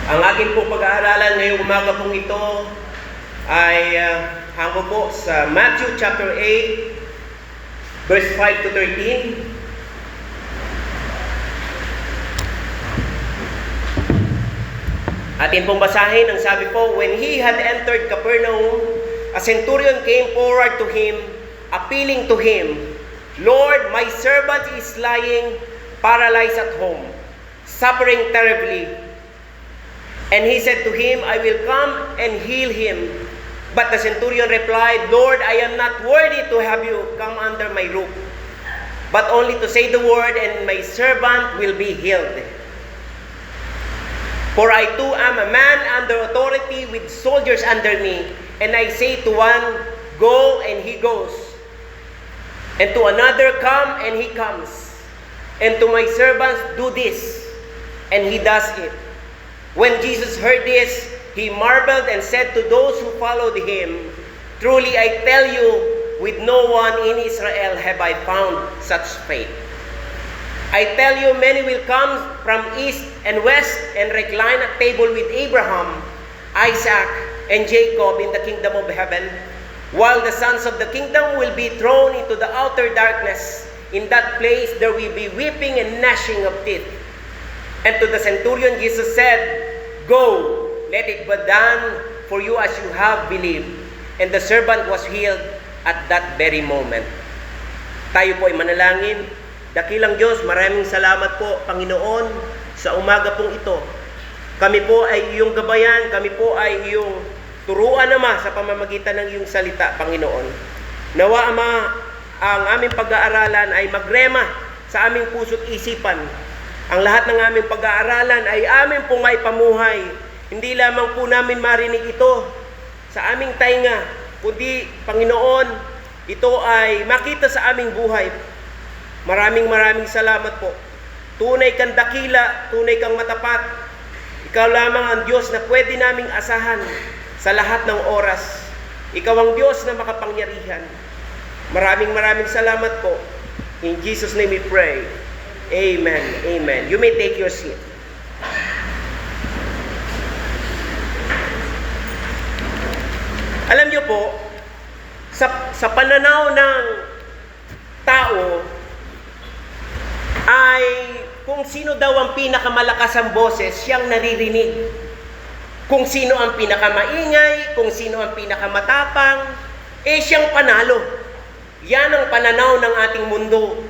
Ang aking pong pag-aaralan ngayong umaga pong ito ay hango po sa Matthew chapter 8, verse 5 to 13. Atin pong basahin, ang sabi po, when he had entered Capernaum, a centurion came forward to him, appealing to him, Lord, my servant is lying paralyzed at home, suffering terribly. And he said to him, I will come and heal him. But the centurion replied, Lord, I am not worthy to have you come under my roof, but only to say the word, and my servant will be healed. For I too am a man under authority with soldiers under me, and I say to one, go, and he goes, and to another, come, and he comes, and to my servants, do this, and he does it. When Jesus heard this, he marveled and said to those who followed him, truly I tell you, with no one in Israel have I found such faith. I tell you, many will come from east and west and recline at table with Abraham, Isaac, and Jacob in the kingdom of heaven, while the sons of the kingdom will be thrown into the outer darkness. In that place there will be weeping and gnashing of teeth. And to the centurion Jesus said, go, let it be done for you as you have believed. And the servant was healed at that very moment. Tayo po ay manalangin. Dakilang Diyos, maraming salamat po, Panginoon, sa umaga pong ito. Kami po ay iyong gabayan, kami po ay iyong turuan, Ama, sa pamamagitan ng iyong salita, Panginoon. Nawa, Ama, ang aming pag-aaralan ay magrema sa aming puso't isipan. Ang lahat ng aming pag-aaralan ay amin pong maipamuhay. Hindi lamang po namin marinig ito sa aming tainga, kundi, Panginoon, ito ay makita sa aming buhay. Maraming salamat po. Tunay kang dakila, tunay kang matapat. Ikaw lamang ang Diyos na pwede naming asahan sa lahat ng oras. Ikaw ang Diyos na makapangyarihan. Maraming salamat po. In Jesus' name we pray. Amen. Amen. You may take your seat. Alam niyo po, sa pananaw ng tao, ay kung sino daw ang pinakamalakas ang boses, siyang naririnig. Kung sino ang pinakamaingay, kung sino ang pinakamatapang, siyang panalo. Yan ang pananaw ng ating mundo.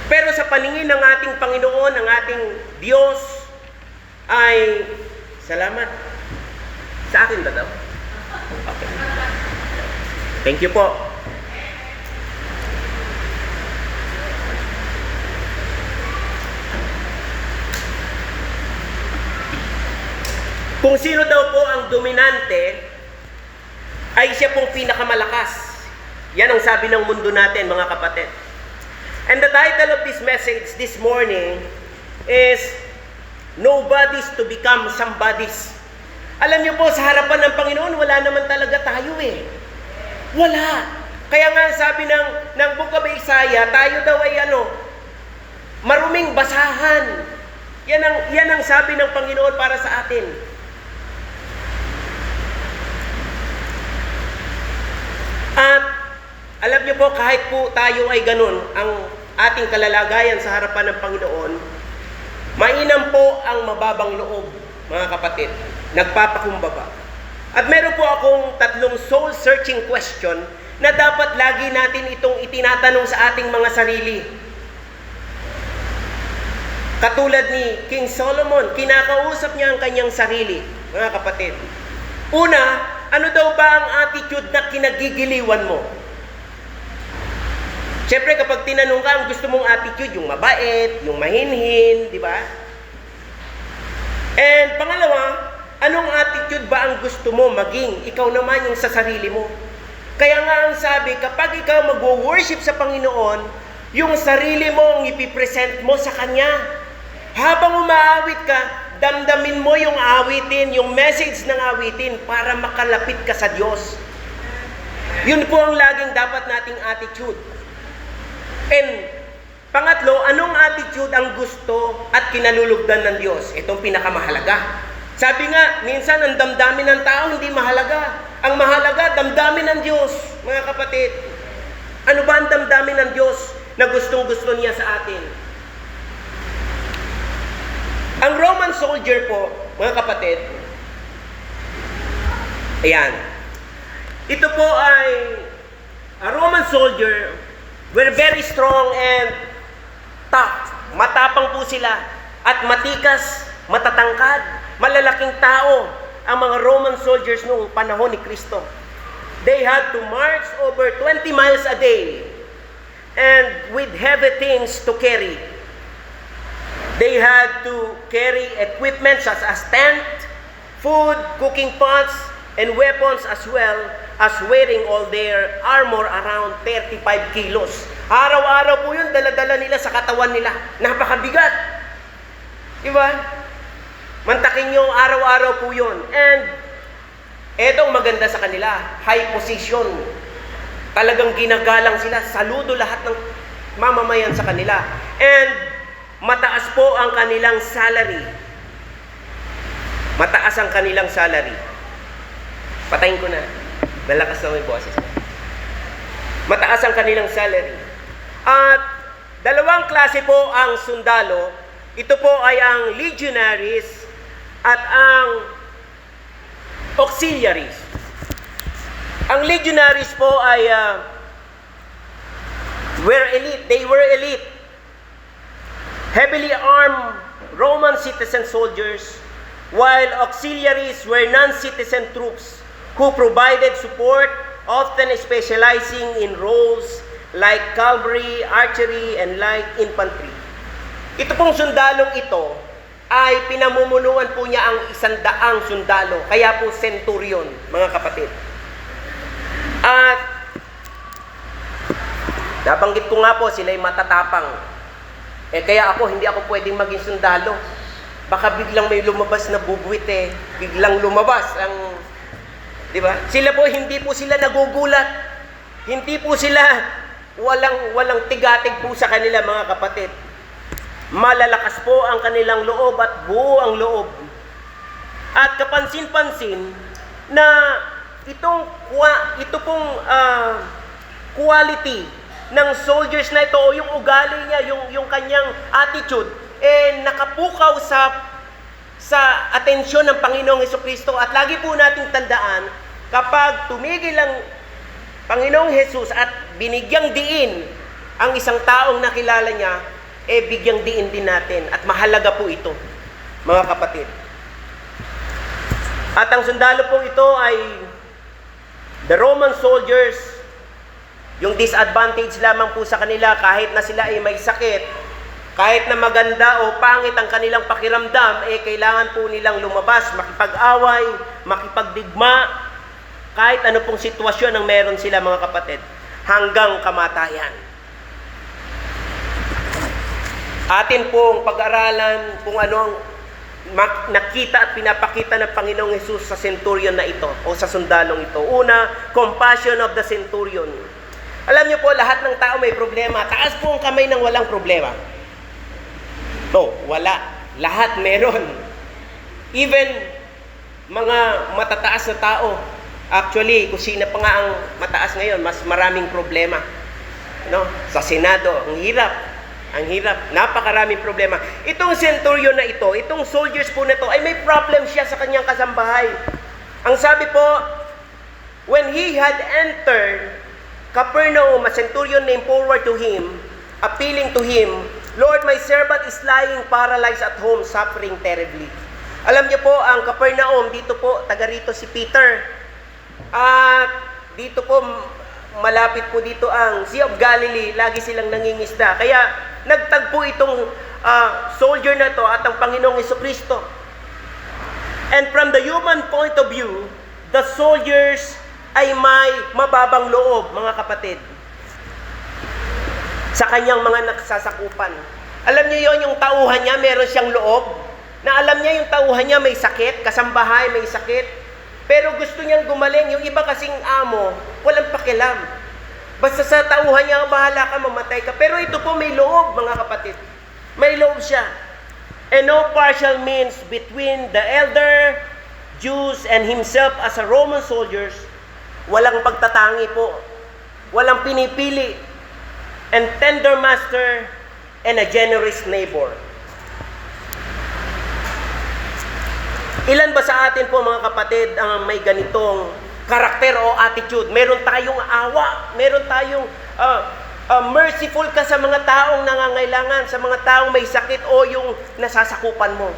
Pero sa paningin ng ating Panginoon, ng ating Diyos, ay salamat. Sa akin ba daw? Okay. Thank you po. Kung sino daw po ang dominante, ay siya pong pinakamalakas. Yan ang sabi ng mundo natin, mga kapatid. And the title of this message this morning is Nobody's to Become Somebody's. Alam niyo po, sa harapan ng Panginoon, wala naman talaga tayo eh. Wala. Kaya nga sabi ng Book of Isaiah, tayo daw ay maruming basahan. Yan ang sabi ng Panginoon para sa atin. At alam niyo po, kahit po tayo ay ganun, ang ating kalalagayan sa harapan ng Panginoon, mainam po ang mababang loob, mga kapatid, nagpapakumbaba. At meron po akong 3 soul-searching question na dapat lagi natin itong itinatanong sa ating mga sarili. Katulad ni King Solomon, kinakausap niya ang kanyang sarili, mga kapatid. Una, ano daw ba ang attitude na kinagigiliwan mo? Siyempre, kapag tinanong ka, ang gusto mong attitude, yung mabait, yung mahinhin, di ba? And pangalawa, anong attitude ba ang gusto mo maging? Ikaw naman yung sa sarili mo. Kaya nga ang sabi, kapag ikaw mag-worship sa Panginoon, yung sarili mo ang ipipresent mo sa Kanya. Habang umaawit ka, damdamin mo yung awitin, yung message ng awitin para makalapit ka sa Diyos. Yun po ang laging dapat nating attitude. And Pangatlo, anong attitude ang gusto at kinalulugdan ng Diyos? Itong pinakamahalaga. Sabi nga, minsan ang damdamin ng tao hindi mahalaga. Ang mahalaga, damdamin ng Diyos, mga kapatid. Ano ba ang damdamin ng Diyos na gustong-gusto niya sa atin? Ang Roman soldier po, mga kapatid, ayan. Ito po ay, a Roman soldier were very strong and tough. Matapang po sila at matikas, matatangkad, malalaking tao ang mga Roman soldiers noong panahon ni Kristo. They had to march over 20 miles a day and with heavy things to carry. They had to carry equipment such as tent, food, cooking pots, and weapons as well as wearing all their armor around 35 kilos. Araw-araw po yun, dala-dala nila sa katawan nila. Napakabigat. Diba? Mantakin nyo, araw-araw po yun. And, etong maganda sa kanila, high position. Talagang ginagalang sila, saludo lahat ng mamamayan sa kanila. And, mataas po ang kanilang salary. Mataas ang kanilang salary. Patayin ko na. Malakas na may boses. Mataas ang kanilang salary. At dalawang klase po ang sundalo. Ito po ay ang legionaries at ang auxiliaries. Ang legionaries po ay were elite. They were elite. Heavily armed Roman citizen soldiers, while auxiliaries were non-citizen troops who provided support, often specializing in roles like cavalry, archery, and light infantry. Ito pong sundalong ito ay pinamumunuan po niya ang 100 sundalo, kaya po centurion, mga kapatid. At nabanggit ko nga po, sila'y matatapang. Kaya hindi ako pwedeng maging sundalo. Baka biglang may lumabas na bubwit biglang lumabas ang, di ba? Sila po, hindi po sila nagugulat. Hindi po sila walang tigatig po sa kanila, mga kapatid. Malalakas po ang kanilang loob at buo ang loob. At kapansin-pansin na ito pong quality ng soldiers na ito o yung ugali niya, yung kanyang attitude, nakapukaw sa atensyon ng Panginoong Hesukristo. At lagi po nating tandaan, kapag tumigil ang Panginoong Jesus at binigyang diin ang isang taong nakilala niya, bigyang diin din natin. At mahalaga po ito, mga kapatid. At ang sundalo po ito ay the Roman soldiers. Yung disadvantage lamang po sa kanila, kahit na sila ay may sakit, kahit na maganda o pangit ang kanilang pakiramdam, kailangan po nilang lumabas, makipag-away, makipagdigma, kahit ano pong sitwasyon ang meron sila, mga kapatid, hanggang kamatayan. Atin pong pag-aralan kung ano ang nakita at pinapakita ng Panginoong Hesus sa centurion na ito o sa sundalong ito. Una, compassion of the centurion. Alam niyo po, lahat ng tao may problema. Taas po ang kamay ng walang problema. No, wala. Lahat meron. Even mga matataas na tao, actually, kung sino pa nga ang mataas ngayon, mas maraming problema. No? Sa Senado, ang hirap. Ang hirap. Napakaraming problema. Itong centurion na ito, itong soldiers po na ito, ay may problem siya sa kanyang kasambahay. Ang sabi po, when he had entered Capernaum, a centurion named forward to him, appealing to him, Lord, my servant is lying paralyzed at home, suffering terribly. Alam niyo po, ang Capernaum, dito po, taga rito si Peter. At dito po, malapit po dito ang Sea of Galilee, lagi silang nangingisda. Kaya nagtagpo itong soldier na to at ang Panginoong Hesukristo. And from the human point of view, the soldiers ay may mababang loob, mga kapatid, sa kanyang mga nagsasakupan. Alam niyo yon, yung tauhan niya, meron siyang loob, na alam niya yung tauhan niya may sakit, kasambahay may sakit, pero gusto niyang gumaling. Yung iba kasing amo, walang pakialam. Basta sa tauhan niya, bahala ka, mamatay ka. Pero ito po may loob, mga kapatid. May loob siya. And no partial means between the elder Jews and himself as a Roman soldiers. Walang pagtatangi po. Walang pinipili. And tender master and a generous neighbor. Ilan ba sa atin po, mga kapatid, ang may ganitong karakter o attitude? Meron tayong awa, meron tayong merciful ka sa mga taong nangangailangan, sa mga taong may sakit o yung nasasakupan mo.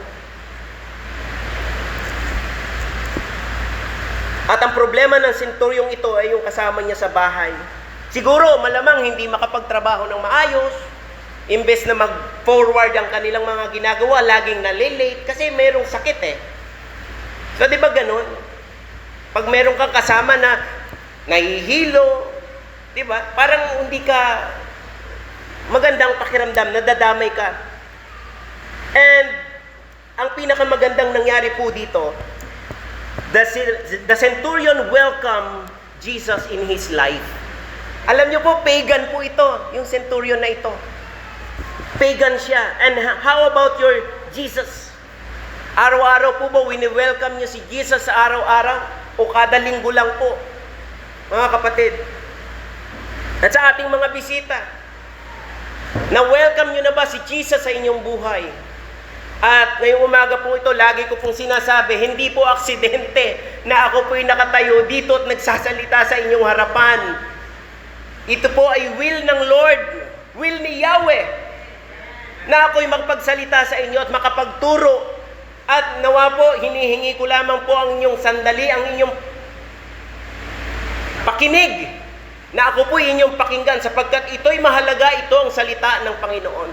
At ang problema ng senturyong ito ay yung kasama niya sa bahay. Siguro, malamang hindi makapagtrabaho ng maayos, imbes na mag-forward ang kanilang mga ginagawa, laging nalilate kasi merong sakit eh. So, di ba ganun? Pag meron kang kasama na nahihilo, di ba? Parang hindi ka magandang pakiramdam, nadadamay ka. And ang pinakamagandang nangyari po dito, the centurion welcomed Jesus in his life. Alam niyo po, pagan po ito, yung centurion na ito. Pagan siya. And how about your Jesus? Araw-araw po ba wini-welcome niyo si Jesus sa araw-araw? O kada linggo lang po? Mga kapatid. At sa ating mga bisita, na-welcome niyo na ba si Jesus sa inyong buhay? At ngayong umaga po ito, lagi ko pong sinasabi, hindi po aksidente na ako po'y nakatayo dito at nagsasalita sa inyong harapan. Ito po ay will ng Lord, will ni Yahweh, na ako'y magpagsalita sa inyo at makapagturo. At nawa po, hinihingi ko lamang po ang inyong sandali, ang inyong pakinig, na ako po inyong pakinggan, sapagkat ito'y mahalaga, ito ang salita ng Panginoon.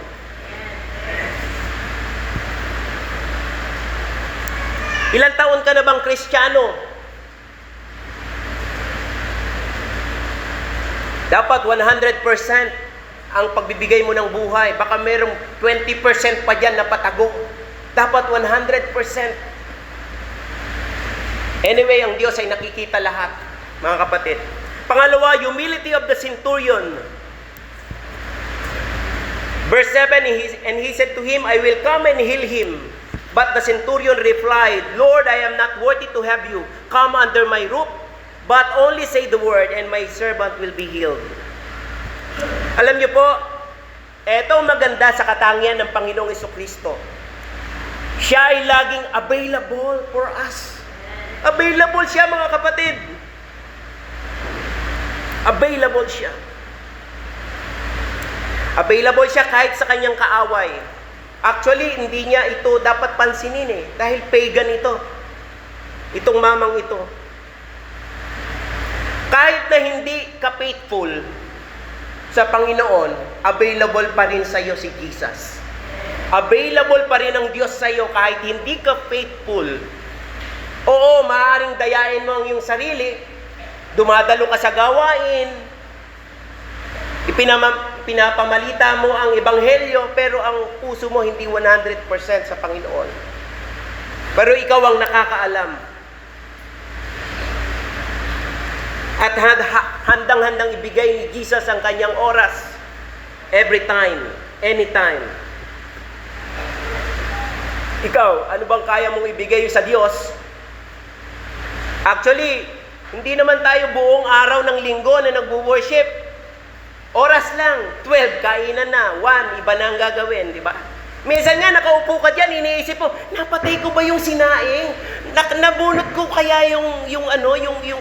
Ilang taon ka na bang Kristiyano? Dapat 100% ang pagbibigay mo ng buhay. Baka merong 20% pa dyan na patago. Dapat 100%. Anyway, ang Diyos ay nakikita lahat, mga kapatid. Pangalawa, humility of the centurion. Verse 7, and he said to him, I will come and heal him. But the centurion replied, Lord, I am not worthy to have you come under my roof, but only say the word, and my servant will be healed. Alam niyo po, eto maganda sa katangian ng Panginoong Jesucristo. Siya ay laging available for us. Available siya, mga kapatid. Available siya. Available siya kahit sa kanyang kaaway. Actually, hindi niya ito dapat pansinin eh. Dahil pagan ito. Itong mamang ito. Kahit na hindi ka faithful sa Panginoon, available pa rin sa iyo si Jesus. Available pa rin ang Diyos sa iyo kahit hindi ka faithful. Oo, maaaring dayain mo ang iyong sarili. Dumadalo ka sa gawain. Pinapamalita mo ang ebanghelyo, pero ang puso mo hindi 100% sa Panginoon. Pero ikaw ang nakakaalam. At handang-handang ibigay ni Jesus ang kanyang oras. Every time, anytime. Ikaw, ano bang kaya mong ibigay sa Diyos? Actually, hindi naman tayo buong araw ng linggo na nagwo-worship. Oras lang, 12, kainan na, 1, iba na ang gagawin, di ba? Minsan nga, nakaupo ka dyan, iniisip mo, napatay ko ba yung sinaing? Nabunot ko kaya yung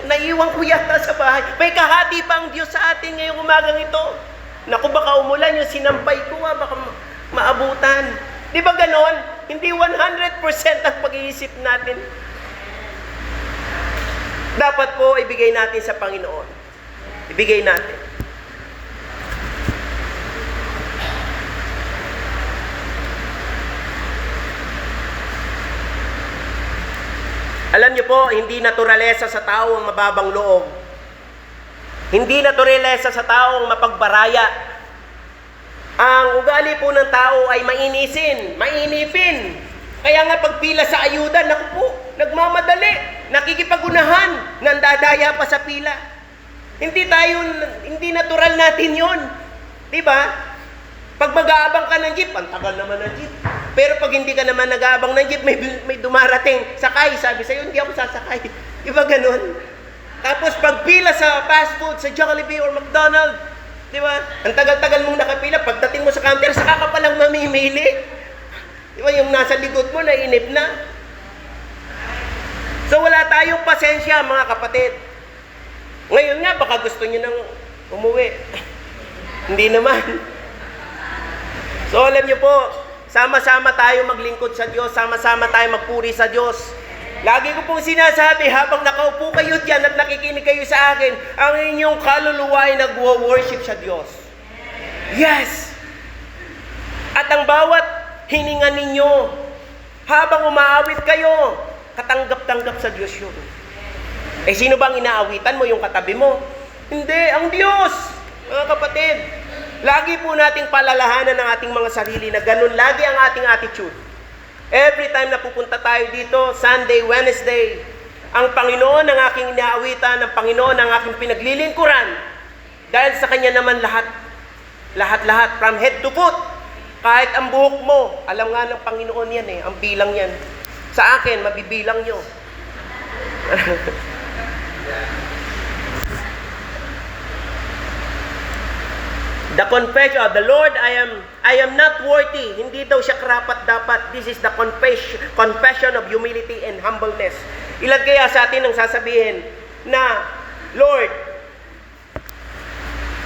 naiwan ko yata sa bahay. May kahati pa ang Diyos sa atin ngayong umagang ito. Naku, baka umulan yung sinampay ko, baka maabutan. Di ba ganon? Hindi 100% ang pag-iisip natin. Dapat po ibigay natin sa Panginoon. Ibigay natin. Alam niyo po, hindi naturalesa sa tao ang mababang loob. Hindi naturalesa sa tao ang mapagbaraya. Ang ugali po ng tao ay mainipin. Kaya nga pagpila sa ayuda, naku po, nagmamadali, nakikipagunahan, nandadaya pa sa pila. Hindi natural natin yon. Di ba? Pag mag-aabang ka ng jeep, ang tagal naman ng jeep. Pero pag hindi ka naman nag-aabang ng jeep, may dumarating, sakay, sabi sa'yo, hindi ako sasakay. Di ba ganun? Tapos pag pila sa fast food, sa Jollibee or McDonald's, di ba? Ang tagal-tagal mong nakapila, pagdating mo sa counter, saka ka palang mamimili. Di ba? Yung nasa likod mo, nainip na. So wala tayong pasensya, mga kapatid. Ngayon nga, baka gusto nyo nang umuwi. Hindi naman. So alam nyo po, sama-sama tayo maglingkod sa Diyos, sama-sama tayo magpuri sa Diyos. Lagi ko pong sinasabi, habang nakaupo kayo dyan at nakikinig kayo sa akin, ang inyong kaluluwa ay nagwo-worship sa Diyos. Yes! At ang bawat hininga ninyo, habang umaawit kayo, katanggap-tanggap sa Diyos yun. Eh sino bang inaawitan mo? Yung katabi mo? Hindi, ang Diyos! Mga kapatid, lagi po nating palalahanan ng ating mga sarili na ganun lagi ang ating attitude. Every time na pupunta tayo dito, Sunday, Wednesday, ang Panginoon ang aking inaawitan, ang Panginoon ang aking pinaglilingkuran. Dahil sa Kanya naman lahat, from head to foot. Kahit ang buhok mo, alam nga ng Panginoon yan ang bilang yan. Sa akin, mabibilang nyo. The confession of the Lord, I am not worthy. Hindi daw siya karapat-dapat. This is the confession of humility and humbleness. Ilan kaya sa atin ang sasabihin na, Lord,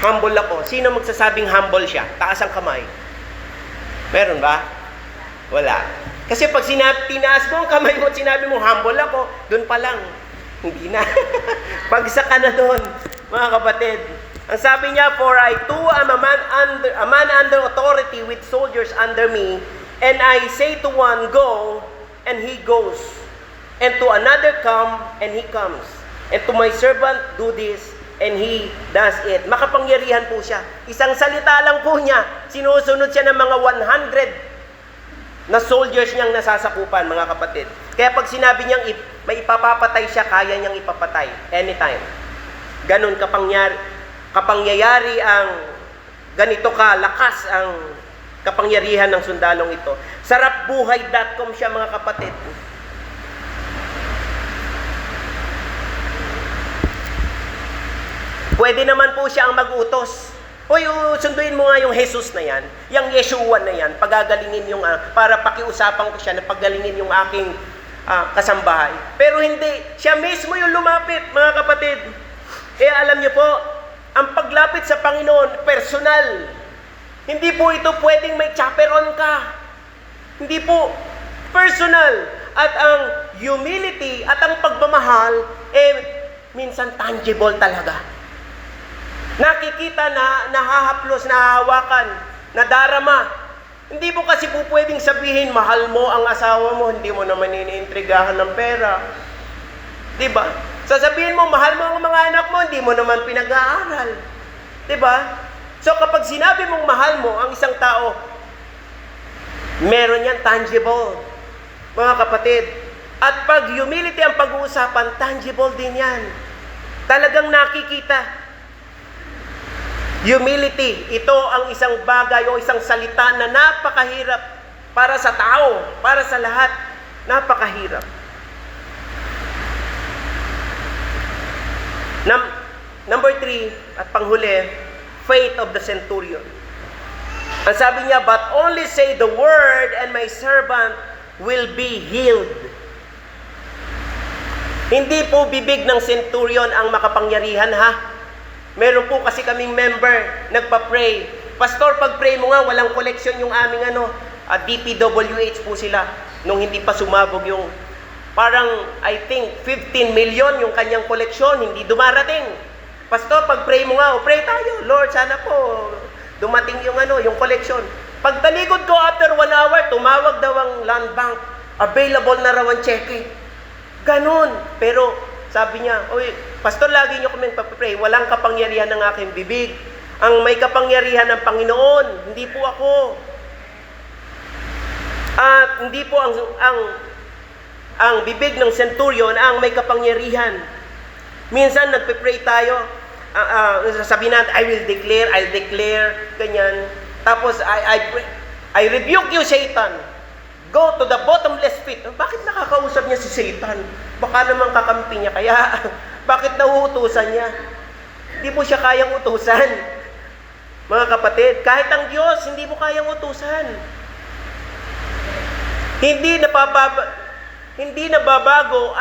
humble ako. Sino magsasabing humble siya? Taas ang kamay. Meron ba? Wala. Kasi pag tinaas mo ang kamay mo at sinabi mo, humble ako, dun pa lang. Hindi na. Pagsak ka na doon, mga kapatid. Ang sabi niya, for I too am a man under authority with soldiers under me, and I say to one, go, and he goes. And to another, come, and he comes. And to my servant, do this, and he does it. Makapangyarihan po siya. Isang salita lang po niya. Sinusunod siya ng mga 100 na soldiers niyang nasasakupan, mga kapatid. Kaya pag sinabi niyang may ipapapatay siya, kaya niyang ipapatay. Anytime. Ganun kapangyayari ang ganito kalakas ang kapangyarihan ng sundalong ito. Sarapbuhay.com siya, mga kapatid. Pwede naman po siya ang mag-utos. Hoy, sunduin mo nga yung Jesus na yan, yung Yeshua na yan, pagagalingin yung, para pakiusapan ko siya na paggalingin yung aking kasambahay. Pero hindi, siya mismo yung lumapit, mga kapatid. Kaya alam niyo po, ang paglapit sa Panginoon, personal. Hindi po ito pwedeng may chaperon ka. Hindi po, personal. At ang humility at ang pagmamahal, minsan tangible talaga. Nakikita na, nahahaplos, nahahawakan, nadarama. Hindi mo kasi po pwedeng sabihin, mahal mo ang asawa mo, hindi mo naman iniintrigahan ng pera. Diba? Sasabihin mo, mahal mo ang mga anak mo, hindi mo naman pinag-aaral. Diba? So kapag sinabi mong mahal mo ang isang tao, meron yan tangible, mga kapatid. At pag humility ang pag-uusapan, tangible din yan. Talagang nakikita. Humility, ito ang isang bagay o isang salita na napakahirap para sa tao, para sa lahat. Napakahirap. Number 3, at panghuli, faith of the centurion. Ang sabi niya, but only say the word and my servant will be healed. Hindi po bibig ng centurion ang makapangyarihan, ha? Meron po kasi kaming member, nagpa-pray. Pastor, pag-pray mo nga, walang collection yung aming DPWH po sila. Nung hindi pa sumabog yung, parang, I think, 15 million yung kanyang koleksyon, hindi dumarating. Pastor, pag-pray mo nga, pray tayo. Lord, sana po, dumating yung yung collection. Pagtalikod ko, after 1 hour, tumawag daw ang land bank. Available na raw ang cheque. Ganon. Pero, sabi niya, oy, Pastor, lagi niyo kaming papapray. Walang kapangyarihan ng aking bibig. Ang may kapangyarihan ng Panginoon, hindi po ako. At hindi po ang bibig ng centurion ang may kapangyarihan. Minsan nagpe-pray tayo, sasabihin natin, I'll declare, ganyan. Tapos, I rebuke you, Satan. Go to the bottomless pit. Bakit nakakausap niya si Satan? Baka naman kakampi niya. Kaya, bakit nauutusan niya? Hindi mo siya kayang utusan. Mga kapatid, kahit ang Diyos, hindi mo kayang utusan. Hindi nababago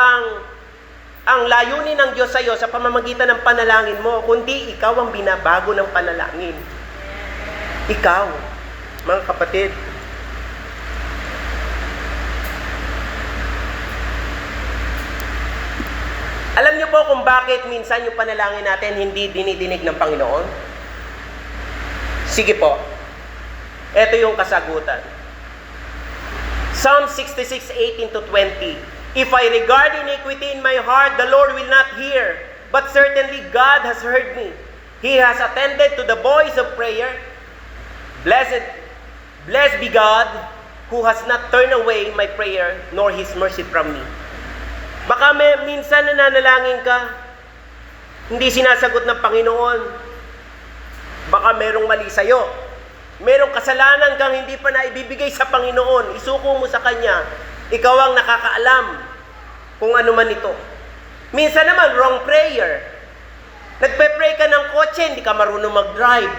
ang layunin ng Diyos sa iyo sa pamamagitan ng panalangin mo, kundi ikaw ang binabago ng panalangin. Ikaw, mga kapatid. Alam niyo po kung bakit minsan yung panalangin natin hindi dinidinig ng Panginoon? Sige po. Ito yung kasagutan. Psalm 66:18-20. If I regard iniquity in my heart, the Lord will not hear. But certainly God has heard me. He has attended to the voice of prayer. Blessed be God, who has not turned away my prayer, nor His mercy from me. Baka minsan nananalangin ka, hindi sinasagot ng Panginoon. Baka merong mali sa'yo. Merong kasalanan kang hindi pa naibibigay sa Panginoon. Isuko mo sa Kanya. Ikaw ang nakakaalam kung ano man ito. Minsan naman, wrong prayer. Nagpe-pray ka ng kotse, hindi ka marunong mag-drive.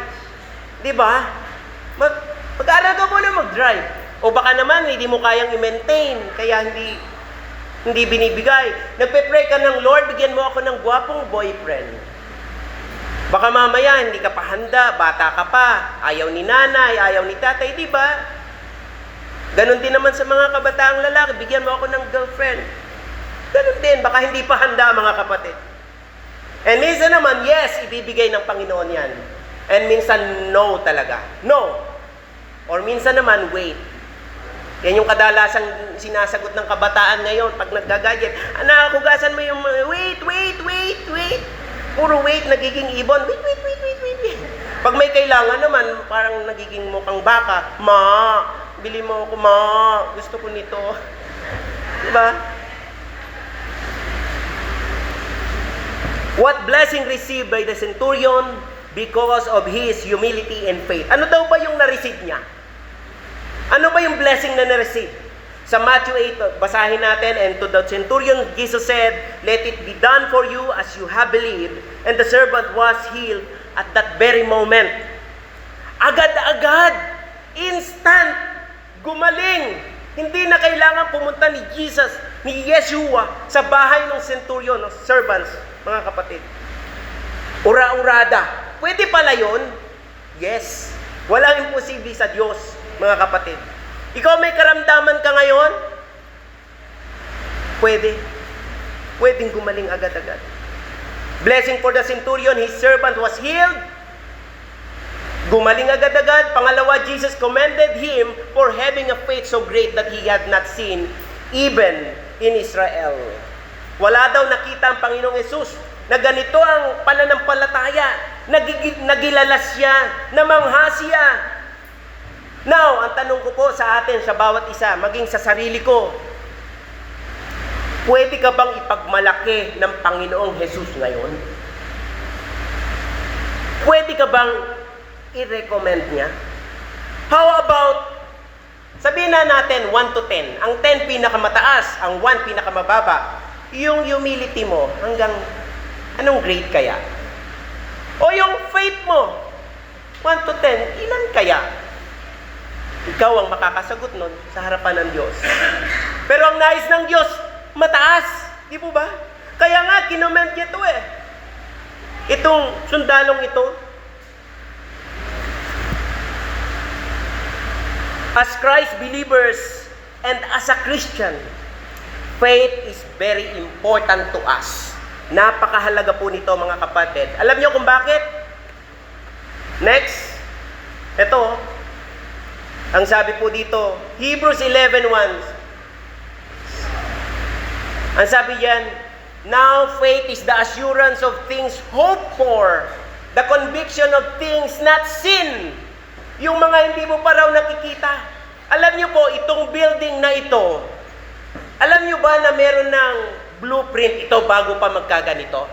Di ba? Mag-aaral ka muna mag-drive. O baka naman, hindi mo kayang i-maintain, kaya hindi binibigay. Nagpe-pray ka ng Lord, bigyan mo ako ng gwapong boyfriend. Baka mamaya, hindi ka pa handa, bata ka pa, ayaw ni nanay, ayaw ni tatay, di ba? Ganon din naman sa mga kabataang lalaki, bigyan mo ako ng girlfriend. Ganon din, baka hindi pa handa mga kapatid. And minsan naman, yes, ibibigay ng Panginoon yan. And minsan, no talaga. No. Or minsan naman, wait. Yan yung kadalasang sinasagot ng kabataan ngayon pag naggagadget. Anak, hugasan mo yung, wait. Puro wait, nagiging ibon. Wait. Pag may kailangan naman, parang nagiging mukhang baka. Ma, bili mo ako, ma. Gusto ko nito. Diba? What blessing received by the centurion because of his humility and faith. Ano daw ba yung na-receive niya? Ano ba yung blessing na na-receive? Sa Matthew 8, basahin natin, and to the centurion, Jesus said, let it be done for you as you have believed. And the servant was healed at that very moment. Agad-agad, instant, gumaling. Hindi na kailangan pumunta ni Jesus, ni Yeshua, sa bahay ng centurion, ng servants, mga kapatid. Ura-urada. Pwede pala yun? Yes. Walang imposible sa Diyos, mga kapatid. Ikaw may karamdaman ka ngayon? Pwedeng gumaling agad-agad. Blessing for the centurion, his servant was healed. Gumaling agad-agad. Pangalawa, Jesus commended him for having a faith so great that he had not seen even in Israel. Wala daw nakita ang Panginoong Yesus na ganito ang pananampalataya. Nagilalas siya, namangha siya. Now, ang tanong ko po sa atin, sa bawat isa, maging sa sarili ko, pwede ka bang ipagmalaki ng Panginoong Jesus ngayon? Pwede ka bang i-recommend niya? How about, sabihin na natin 1 to 10. Ang 10 pinakamataas, ang 1 pinakamababa. Yung humility mo, hanggang anong grade kaya? O yung faith mo, 1 to 10, ilan kaya? Ikaw ang makakasagot nun sa harapan ng Diyos. Pero ang nais ng Diyos, mataas. Di po ba? Kaya nga, kinoment niya ito eh. Itong sundalong ito. As Christ believers and as a Christian, faith is very important to us. Napakahalaga po nito mga kapatid. Alam niyo kung bakit? Next. Ito. Ang sabi po dito, Hebrews 11:1. Ang sabi diyan, now faith is the assurance of things hoped for, the conviction of things not seen. Yung mga hindi mo pa raw nakikita. Alam niyo po, itong building na ito, alam niyo ba na meron ng blueprint ito bago pa magkaganito?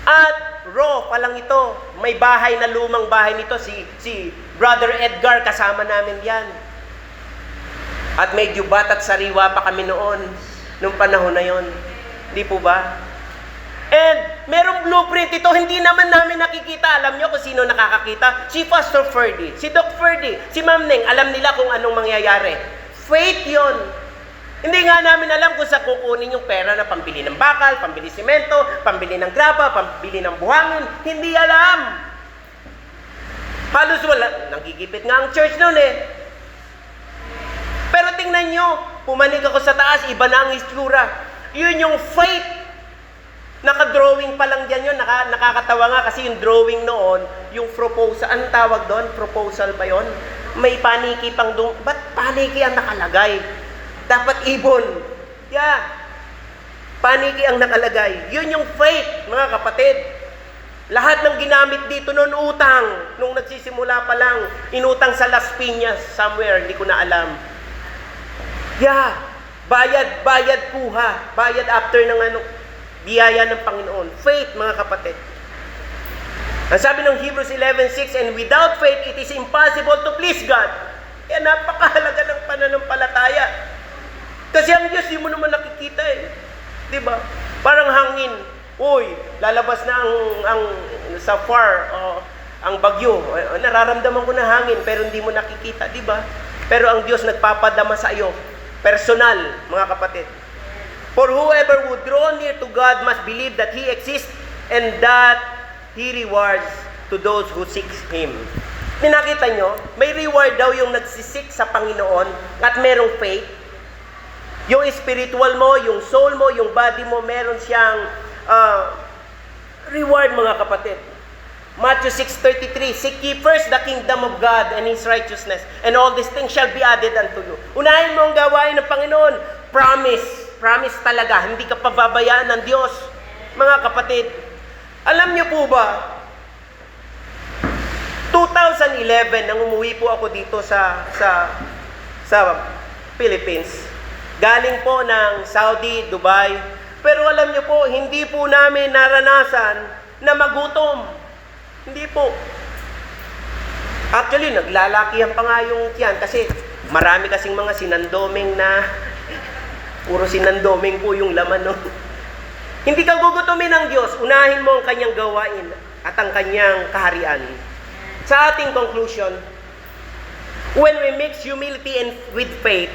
At raw pa lang ito. May bahay na lumang bahay nito. Si Brother Edgar, kasama namin yan. At medyo bata't sariwa pa kami noon, nung panahon na yon. Di po ba? And merong blueprint ito, hindi naman namin nakikita. Alam nyo kung sino nakakakita? Si Pastor Ferdy, si Doc Ferdy, si Ma'am Neng. Alam nila kung anong mangyayari. Faith yon. Hindi nga namin alam kung sa kukunin yung pera na pambili ng bakal, pambili simento, pambili ng graba, pambili ng buhangin. Hindi alam. Halos wala. Nanggigipit nga ang church noon eh. Pero tingnan nyo, pumanig ako sa taas, iba na ang itsura. Yun yung faith. Naka-drawing pa lang dyan yun. Nakakatawa nga kasi yung drawing noon, yung proposal, anong tawag doon? Proposal ba yun? May paniki pang doon. Ba't paniki ang nakalagay? Dapat ibon. Yeah. Paniki ang nakalagay. Yun yung faith, mga kapatid. Lahat ng ginamit dito noon, utang. Nung nagsisimula pa lang, inutang sa Las Piñas, somewhere, hindi ko na alam. Yeah. Bayad, kuha. Bayad after ng biyaya ng Panginoon. Faith, mga kapatid. Ang sabi ng Hebrews 11:6, and without faith, it is impossible to please God. Kaya napakahalaga ng pananampalataya. Kasi ang Diyos, di mo naman nakikita eh. Di ba? Parang hangin. Uy, lalabas na ang sa far, ang bagyo. Nararamdaman ko na hangin, pero hindi mo nakikita. Di ba? Pero ang Diyos nagpapadama sa iyo. Personal, mga kapatid. For whoever would draw near to God must believe that He exists and that He rewards to those who seek Him. Nakita nyo, may reward daw yung nagsisik sa Panginoon at merong faith. Yung spiritual mo, yung soul mo, yung body mo, meron siyang reward, mga kapatid. Matthew 6:33, seek ye first the kingdom of God and His righteousness, and all these things shall be added unto you. Unahin mo ang gawain ng Panginoon. Promise talaga, hindi ka pababayaan ng Diyos. Mga kapatid, alam niyo po ba, 2011, nang umuwi po ako dito sa Philippines, galing po ng Saudi, Dubai, pero alam niyo po, hindi po namin naranasan na magutom. Hindi po. Actually, naglalakihan pa nga yung tiyan kasi marami kasing mga sinandoming na puro sinandoming po yung laman, no? Hindi ka gugutumin ng Diyos. Unahin mo ang kanyang gawain at ang kanyang kaharian. Sa ating conclusion, when we mix humility and with faith,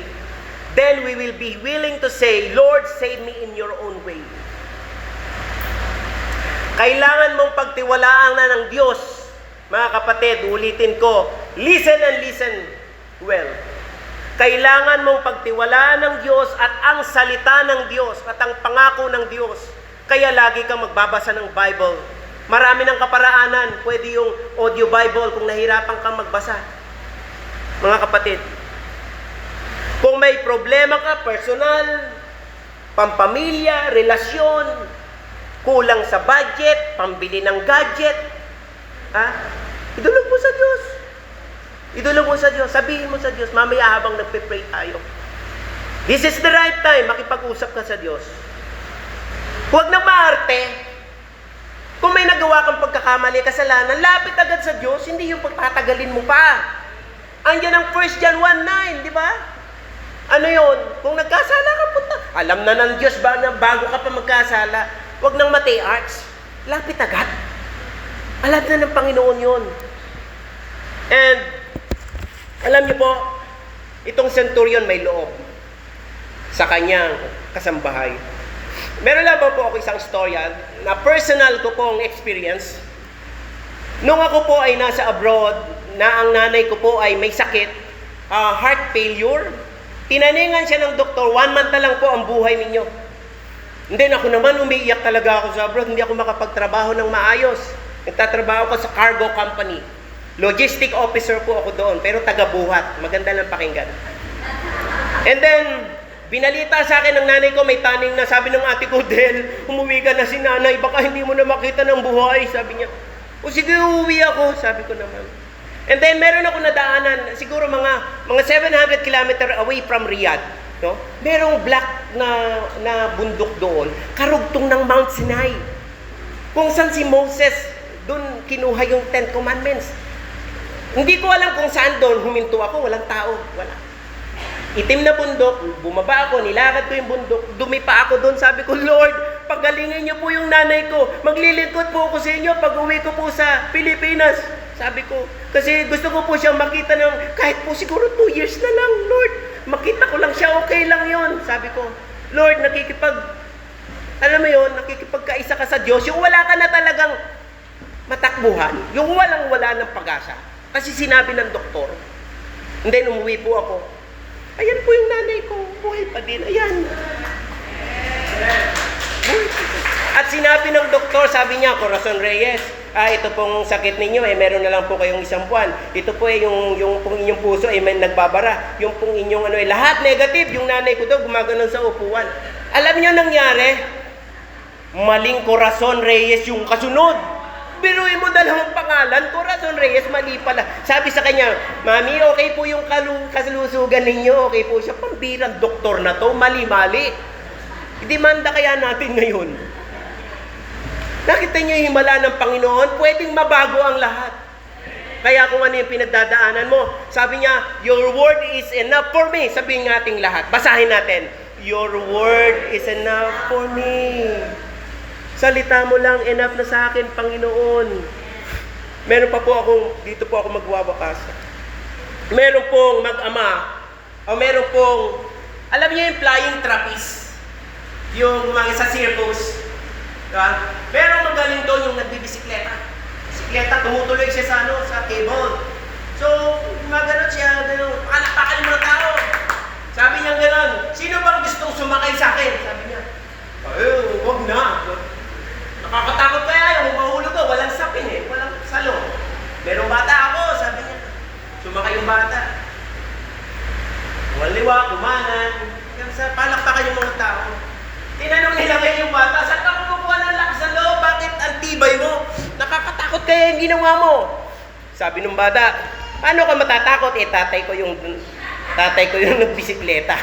then we will be willing to say, Lord, save me in your own way. Kailangan mong pagtiwalaan na ng Diyos. Mga kapatid, ulitin ko, listen and listen well. Kailangan mong pagtiwalaan ng Diyos at ang salita ng Diyos at ang pangako ng Diyos. Kaya lagi kang magbabasa ng Bible. Marami ng kaparaanan. Pwede yung audio Bible kung nahirapan kang magbasa. Mga kapatid, kung may problema ka, personal, pampamilya, relasyon, kulang sa budget, pambili ng gadget, idulog mo sa Diyos. Idulog mo sa Diyos. Sabihin mo sa Diyos, mamaya habang nagpe-pray tayo. This is the right time, makipag-usap ka sa Diyos. Huwag na maarte. Kung may nagawa kang pagkakamali, kasalanan, lapit agad sa Diyos, hindi yung pagtatagalin mo pa. Andiyan ang 1 John 1:9, di ba? Ano yun? Kung nagkasala ka, punta. Alam na ng Diyos ba na bago ka pa magkasala, huwag nang mati-arts. Lapit agad. Alam na ng Panginoon yun. And, alam niyo po, itong centurion may loob sa kanyang kasambahay. Meron lang po ako isang storya na personal ko pong experience. Nung ako po ay nasa abroad, na ang nanay ko po ay may sakit, heart failure, tinaningan siya ng doktor, 1 month na lang po ang buhay ninyo. Hindi, ako naman umiiyak talaga ako sa abroad, hindi ako makapagtrabaho ng maayos. Nagtatrabaho ko sa cargo company. Logistic officer po ako doon, pero taga-buhat. Maganda lang pakinggan. And then, binalita sa akin ng nanay ko, may taning na, sabi ng ate ko, Del, umuwi ka na si nanay, baka hindi mo na makita ng buhay. Sabi niya, o sige, uuwi ako. Sabi ko naman. And then, meron ako nadaanan, siguro mga 700 kilometer away from Riyadh. No? Merong black na bundok doon, karugtong ng Mount Sinai. Kung saan si Moses, doon kinuha yung 10 Commandments. Hindi ko alam kung saan doon huminto ako, walang tao, wala. Itim na bundok, bumaba ako, nilakad ko yung bundok, dumipa ako doon, sabi ko, Lord, pagalingan niyo po yung nanay ko, maglilingkod po ako sa inyo pag uwi ko po sa Pilipinas. Sabi ko, kasi gusto ko po siyang makita ng, kahit po siguro 2 years na lang, Lord, makita ko lang siya, okay lang yon. Sabi ko, Lord, alam mo yon, nakikipagkaisa ka sa Diyos, yung wala ka na talagang matakbuhan, yung walang-wala ng pag-asa. Kasi sinabi ng doktor, and then umuwi po ako, ayan po yung nanay ko, buhay pa din, ayan. At sinabi ng doktor, sabi niya, Corazon Reyes, ito pong sakit ninyo, meron na lang po kayong 1 buwan. Ito po yung pong inyong puso, may nagbabara. Yung pong inyong lahat negative. Yung nanay ko daw, gumaganon sa upuan. Alam niyo nangyari? Maling Corazon Reyes yung kasunod. Biruin mo dalawang pangalan, Corazon Reyes, mali pala. Sabi sa kanya, Mami, okay po yung kalusugan ninyo, okay po siya. Pambirang doktor na to, mali-mali. Demanda kaya natin ngayon. Nakita niyo yung himala ng Panginoon, pwedeng mabago ang lahat. Kaya kung ano yung pinagdadaanan mo, sabi niya, your word is enough for me. Sabihin ng ating lahat, basahin natin, your word is enough for me. Salita mo lang, enough na sa akin, Panginoon. Meron pa po dito po ako magwawakas. Meron pong mag-ama, o meron pong, alam niyo yung flying trapeze, yung mga sa circus, diba? Merong magaling doon yung nagbibisikleta. Bisikleta, tumutuloy siya sa cable. So, gumagano'n siya, gano'n, palakpakan yung mga tao. Sabi niya gano'n, sino bang gustong sumakay sa akin? Sabi niya, huwag na. Nakakatakot kaya yung mahulog ko, walang sapin walang salong. Merong bata ako, sabi niya. Sumakay yung bata. Waliwa, kumanan. Palakpakan yung mga tao. Tinanong nila ngayon yung bata, saan ka kumukuha ng lakas ng loob? Bakit ang tibay mo? Nakakatakot kaya yung ginawa mo. Sabi ng bata, paano ka matatakot? Tatay ko yung nagbisikleta.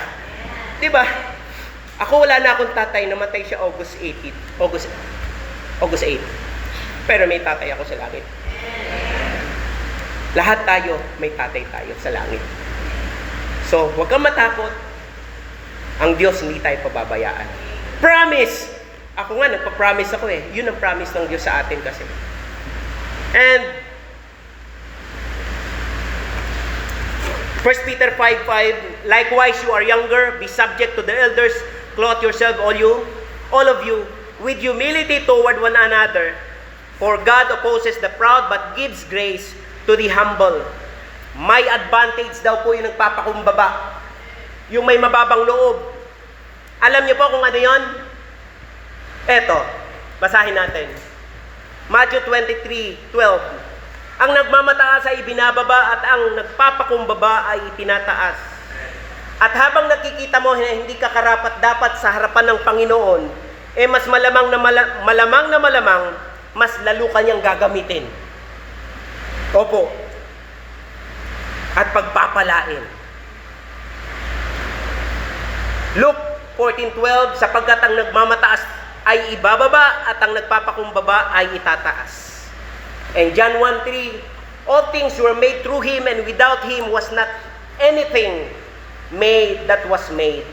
Diba? Ako wala na akong tatay, namatay siya August 8. Pero may tatay ako sa langit. Lahat tayo, may tatay tayo sa langit. So, huwag kang matakot. Ang Diyos hindi tayo pababayaan. Promise! Ako nga, nagpa-promise ako Yun ang promise ng Diyos sa atin kasi. And, 1 Peter 5:5, likewise you are younger, be subject to the elders, clothe yourself, all of you, with humility toward one another. For God opposes the proud, but gives grace to the humble. May advantage daw po yung nagpapakumbaba. Yung may mababang loob. Alam niyo po kung ano yon? Eto, basahin natin. Matthew 23:12. Ang nagmamataas ay ibinababa at ang nagpapakumbaba ay itinataas. At habang nakikita mo na hindi ka karapat-dapat sa harapan ng Panginoon, mas malamang na malamang, mas lalo kanyang gagamitin. Opo. At pagpapalain. Luke 14:12, sapagkat ang nagmamataas ay ibababa at ang nagpapakumbaba ay itataas. And John 1:3, all things were made through Him, and without Him was not anything made that was made.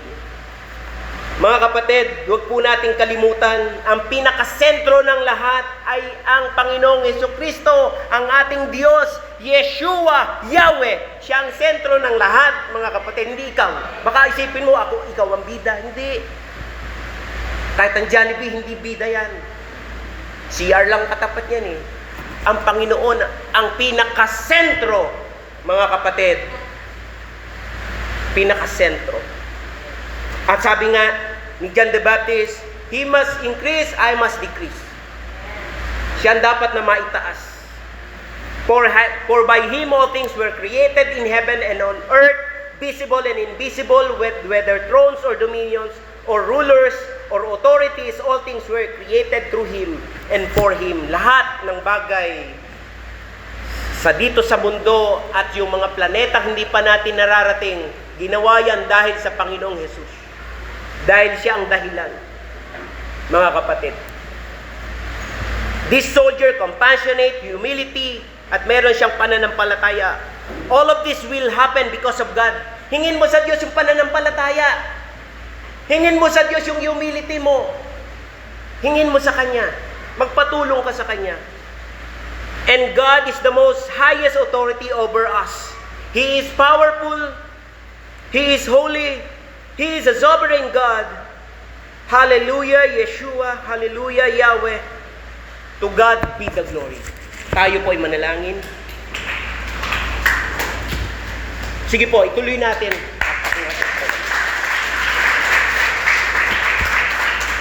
Mga kapatid, huwag po nating kalimutan, ang pinakasentro ng lahat ay ang Panginoong Jesucristo, ang ating Diyos, Yeshua, Yahweh. Siya ang sentro ng lahat, mga kapatid, hindi ikaw. Baka isipin mo, ikaw ang bida. Hindi. Kahit ang Jollibee, hindi bida yan. CR lang katapat yan Ang Panginoon, ang pinakasentro, mga kapatid. Pinakasentro. At sabi nga ni John the Baptist, He must increase, I must decrease. Siya dapat na maitaas. For by Him all things were created in heaven and on earth, visible and invisible, whether thrones or dominions, or rulers, or authorities, all things were created through Him and for Him. Lahat ng bagay dito sa mundo at yung mga planeta hindi pa natin nararating, ginawa yan dahil sa Panginoong Jesus. Dahil siya ang dahilan, mga kapatid. This soldier, compassionate, humility, at meron siyang pananampalataya. All of this will happen because of God. Hingin mo sa Diyos yung pananampalataya. Hingin mo sa Diyos yung humility mo. Hingin mo sa Kanya. Magpatulong ka sa Kanya. And God is the most highest authority over us. He is powerful. He is holy. He is a sovereign God. Hallelujah, Yeshua. Hallelujah, Yahweh. To God be the glory. Tayo po ay manalangin. Sige po, ituloy natin.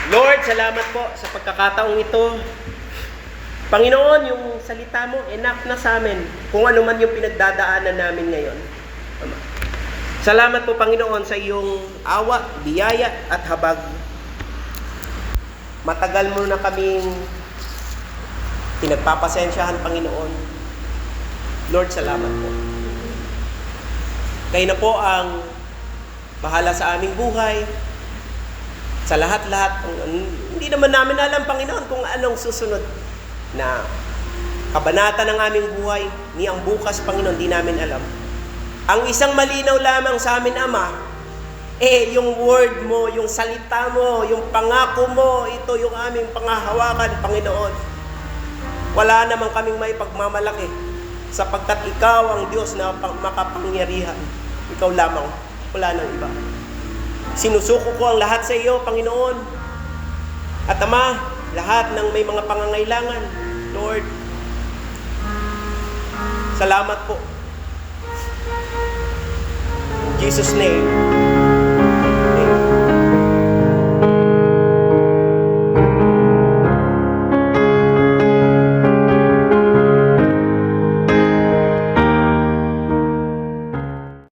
Lord, salamat po sa pagkakataong ito. Panginoon, yung salita mo, enough na sa amin. Kung ano man yung pinagdadaanan namin ngayon. Salamat po, Panginoon, sa iyong awa, biyaya, at habag. Matagal mo na kaming pinagpapasensyahan, Panginoon. Lord, salamat po. Kayo na po ang bahala sa aming buhay. Sa lahat-lahat. Hindi naman namin alam, Panginoon, kung anong susunod na kabanata ng aming buhay. Ni ang bukas, Panginoon, di namin alam. Ang isang malinaw lamang sa amin, Ama, yung word mo, yung salita mo, yung pangako mo, ito yung aming pangahawakan, Panginoon. Wala naman kaming may pagmamalaki sapagkat ikaw ang Diyos na makapangyarihan. Ikaw lamang, wala nang iba. Sinusuko ko ang lahat sa iyo, Panginoon. At Ama, lahat ng may mga pangangailangan, Lord, salamat po. In Jesus' name,